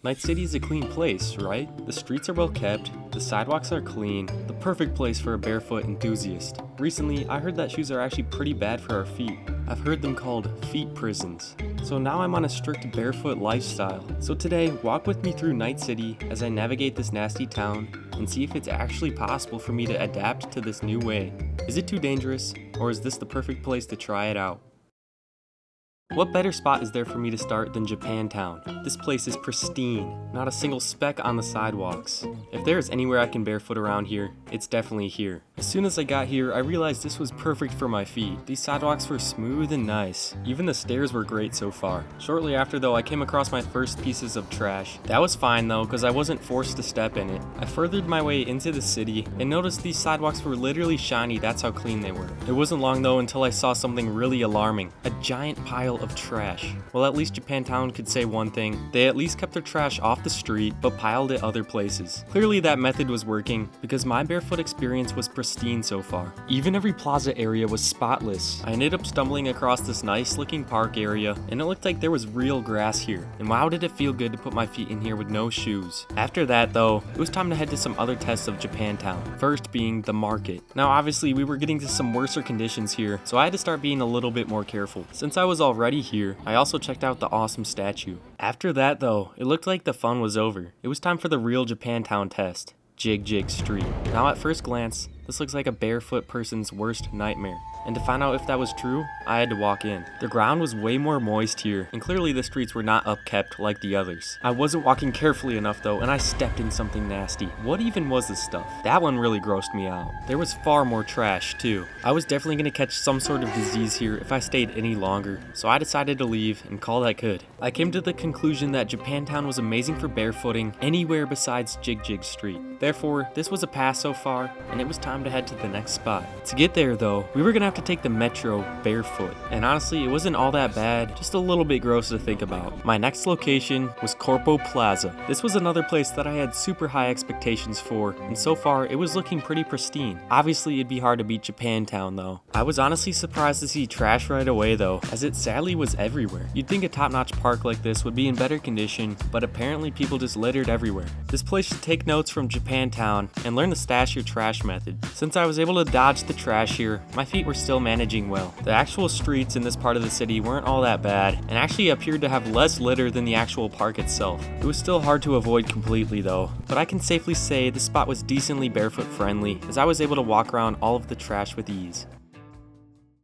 Night City is a clean place, right? The streets are well kept, the sidewalks are clean, the perfect place for a barefoot enthusiast. Recently, I heard that shoes are actually pretty bad for our feet. I've heard them called feet prisons. So now I'm on a strict barefoot lifestyle. So today, walk with me through Night City as I navigate this nasty town and see if it's actually possible for me to adapt to this new way. Is it too dangerous, or is this the perfect place to try it out? What better spot is there for me to start than Japantown? This place is pristine, not a single speck on the sidewalks. If there is anywhere I can barefoot around here, it's definitely here. As soon as I got here, I realized this was perfect for my feet. These sidewalks were smooth and nice. Even the stairs were great so far. Shortly after though, I came across my first pieces of trash. That was fine though, because I wasn't forced to step in it. I furthered my way into the city and noticed these sidewalks were literally shiny, that's how clean they were. It wasn't long though until I saw something really alarming. A giant pile of trash. Well, at least Japantown could say one thing. They at least kept their trash off the street, but piled it other places. Clearly that method was working, because my barefoot experience was pristine so far. Even every plaza area was spotless. I ended up stumbling across this nice looking park area, and it looked like there was real grass here. And wow, did it feel good to put my feet in here with no shoes. After that though, it was time to head to some other tests of Japantown. First being the market. Now obviously we were getting to some worser conditions here, so I had to start being a little bit more careful. Since I was already here, I also checked out the awesome statue. After that though, it looked like the fun was over. It was time for the real Japantown test, Jig-Jig Street. Now at first glance, this looks like a barefoot person's worst nightmare. And to find out if that was true, I had to walk in. The ground was way more moist here, and clearly the streets were not upkept like the others. I wasn't walking carefully enough though, and I stepped in something nasty. What even was this stuff? That one really grossed me out. There was far more trash too. I was definitely gonna catch some sort of disease here if I stayed any longer, so I decided to leave and call that good. I came to the conclusion that Japantown was amazing for barefooting anywhere besides Jig-Jig Street. Therefore, this was a pass so far, and it was time to head to the next spot. To get there though, we were gonna have to take the metro barefoot, and honestly it wasn't all that bad, just a little bit gross to think about. My next location was Corpo Plaza. This was another place that I had super high expectations for, and so far it was looking pretty pristine. Obviously it'd be hard to beat Japantown though. I was honestly surprised to see trash right away though, as it sadly was everywhere. You'd think a top-notch park like this would be in better condition, but apparently people just littered everywhere. This place should take notes from Japantown and learn the stash your trash method. Since I was able to dodge the trash here, my feet were still managing well. The actual streets in this part of the city weren't all that bad, and actually appeared to have less litter than the actual park itself. It was still hard to avoid completely though, but I can safely say the spot was decently barefoot friendly, as I was able to walk around all of the trash with ease.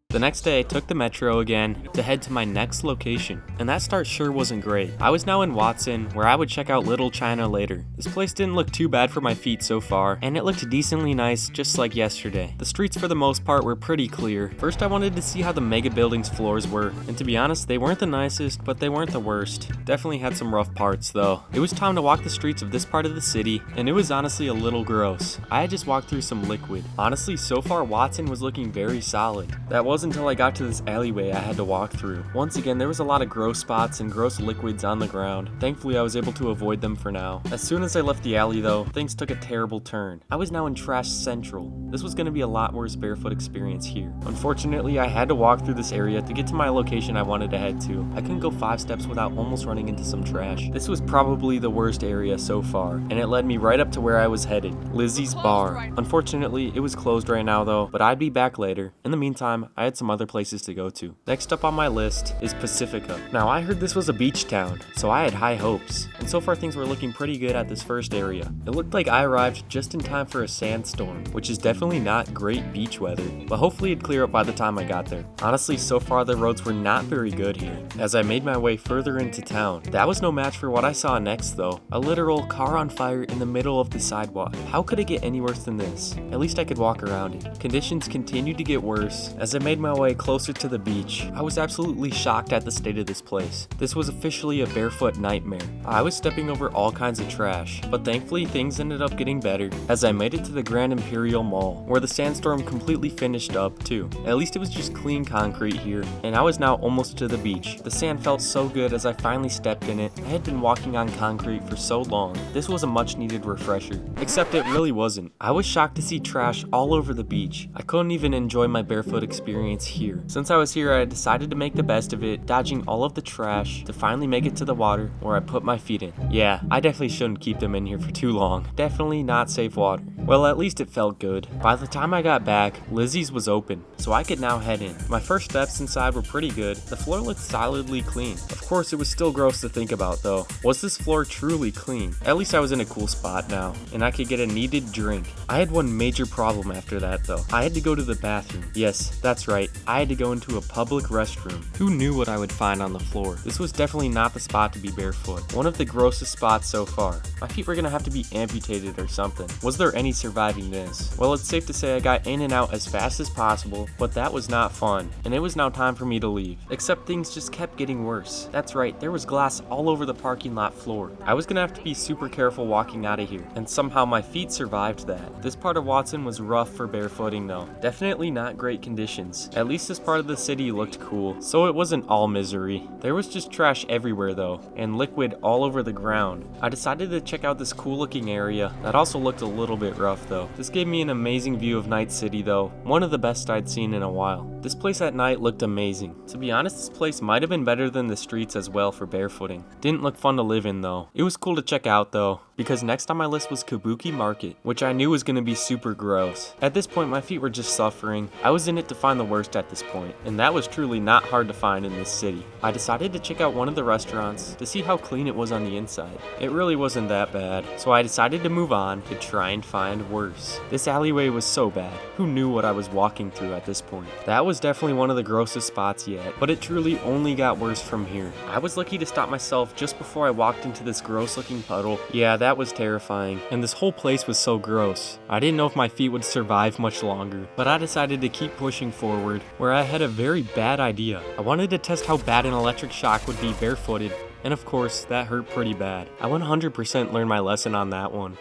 The next day, I took the metro again to head to my next location, and that start sure wasn't great. I was now in Watson, where I would check out Little China later. This place didn't look too bad for my feet so far, and it looked decently nice just like yesterday. The streets for the most part were pretty clear. First I wanted to see how the mega building's floors were, and to be honest, they weren't the nicest, but they weren't the worst. Definitely had some rough parts though. It was time to walk the streets of this part of the city, and it was honestly a little gross. I had just walked through some liquid. Honestly, so far Watson was looking very solid. That was until I got to this alleyway I had to walk through. Once again, there was a lot of gross spots and gross liquids on the ground. Thankfully, I was able to avoid them for now. As soon as I left the alley though, things took a terrible turn. I was now in Trash Central. This was going to be a lot worse barefoot experience here. Unfortunately, I had to walk through this area to get to my location I wanted to head to. I couldn't go 5 steps without almost running into some trash. This was probably the worst area so far, and it led me right up to where I was headed, Lizzie's bar. Unfortunately, it was closed right now though, but I'd be back later. In the meantime, I had some other places to go to. Next up on my list is Pacifica. Now I heard this was a beach town, so I had high hopes, and so far things were looking pretty good at this first area. It looked like I arrived just in time for a sandstorm, which is definitely not great beach weather, but hopefully it'd clear up by the time I got there. Honestly, so far the roads were not very good here. As I made my way further into town, that was no match for what I saw next though. A literal car on fire in the middle of the sidewalk. How could it get any worse than this? At least I could walk around it. Conditions continued to get worse. As I made my way closer to the beach, I was absolutely shocked at the state of this place. This was officially a barefoot nightmare. I was stepping over all kinds of trash, but thankfully things ended up getting better as I made it to the Grand Imperial Mall, where the sandstorm completely finished up too. At least it was just clean concrete here, and I was now almost to the beach. The sand felt so good as I finally stepped in it. I had been walking on concrete for so long. This was a much needed refresher, except it really wasn't. I was shocked to see trash all over the beach. I couldn't even enjoy my barefoot experience experience here. Since I was here, I decided to make the best of it, dodging all of the trash to finally make it to the water where I put my feet in. Yeah, I definitely shouldn't keep them in here for too long. Definitely not safe water. Well, at least it felt good. By the time I got back, Lizzie's was open, so I could now head in. My first steps inside were pretty good. The floor looked solidly clean. Of course, it was still gross to think about though. Was this floor truly clean? At least I was in a cool spot now, and I could get a needed drink. I had one major problem after that though. I had to go to the bathroom. Yes, that's right. I had to go into a public restroom. Who knew what I would find on the floor? This was definitely not the spot to be barefoot. One of the grossest spots so far. My feet were gonna have to be amputated or something. Was there any surviving this? Well, it's safe to say I got in and out as fast as possible, but that was not fun, and it was now time for me to leave. Except things just kept getting worse. That's right, there was glass all over the parking lot floor. I was gonna have to be super careful walking out of here, and somehow my feet survived that. This part of Watson was rough for barefooting though. Definitely not great conditions. At least this part of the city looked cool, so it wasn't all misery. There was just trash everywhere though, and liquid all over the ground. I decided to check out this cool looking area that also looked a little bit rough though. This gave me an amazing view of Night City though, one of the best I'd seen in a while. This place at night looked amazing. To be honest, this place might have been better than the streets as well for barefooting. Didn't look fun to live in though. It was cool to check out though, because next on my list was Kabuki Market, which I knew was going to be super gross. At this point, my feet were just suffering. I was in it to find the worst at this point, and that was truly not hard to find in this city. I decided to check out one of the restaurants to see how clean it was on the inside. It really wasn't that bad, so I decided to move on to try and find worse. This alleyway was so bad. Who knew what I was walking through at this point? That was definitely one of the grossest spots yet, but it truly only got worse from here. I was lucky to stop myself just before I walked into this gross looking puddle. Yeah, that was terrifying, and this whole place was so gross. I didn't know if my feet would survive much longer, but I decided to keep pushing forward, where I had a very bad idea. I wanted to test how bad an electric shock would be barefooted, and of course, that hurt pretty bad. I 100% learned my lesson on that one.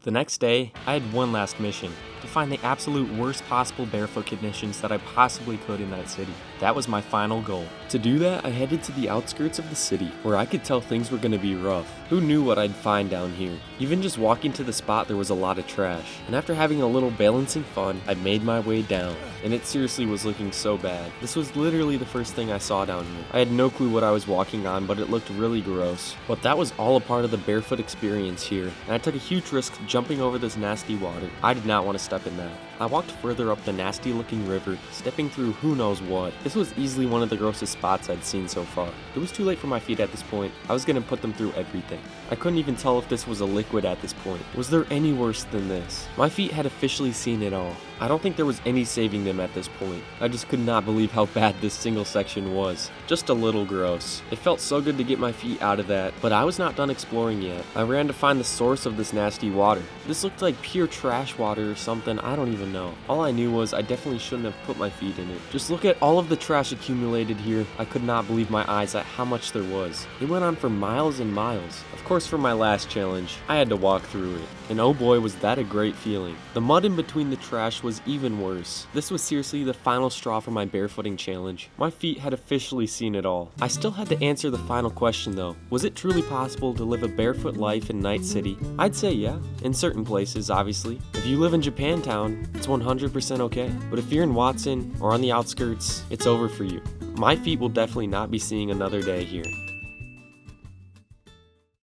The next day, I had one last mission, to find the absolute worst possible barefoot conditions that I possibly could in that city. That was my final goal. To do that, I headed to the outskirts of the city, where I could tell things were gonna be rough. Who knew what I'd find down here? Even just walking to the spot, there was a lot of trash. And after having a little balancing fun, I made my way down. And it seriously was looking so bad. This was literally the first thing I saw down here. I had no clue what I was walking on, but it looked really gross. But that was all a part of the barefoot experience here, and I took a huge risk jumping over this nasty water. I did not want to step in that. I walked further up the nasty looking river, stepping through who knows what. This was easily one of the grossest spots I'd seen so far. It was too late for my feet at this point. I was gonna put them through everything. I couldn't even tell if this was a liquid at this point. Was there any worse than this? My feet had officially seen it all. I don't think there was any saving them at this point. I just could not believe how bad this single section was. Just a little gross. It felt so good to get my feet out of that, but I was not done exploring yet. I ran to find the source of this nasty water. This looked like pure trash water or something, I don't even know. All I knew was I definitely shouldn't have put my feet in it. Just look at all of the trash accumulated here. I could not believe my eyes at how much there was. It went on for miles and miles. Of course, for my last challenge, I had to walk through it. And oh boy, was that a great feeling. The mud in between the trash was even worse. This was seriously the final straw for my barefooting challenge. My feet had officially seen it all. I still had to answer the final question though. Was it truly possible to live a barefoot life in Night City? I'd say yeah. In certain places, obviously. If you live in Japantown, it's 100% okay. But if you're in Watson or on the outskirts, it's over for you. My feet will definitely not be seeing another day here.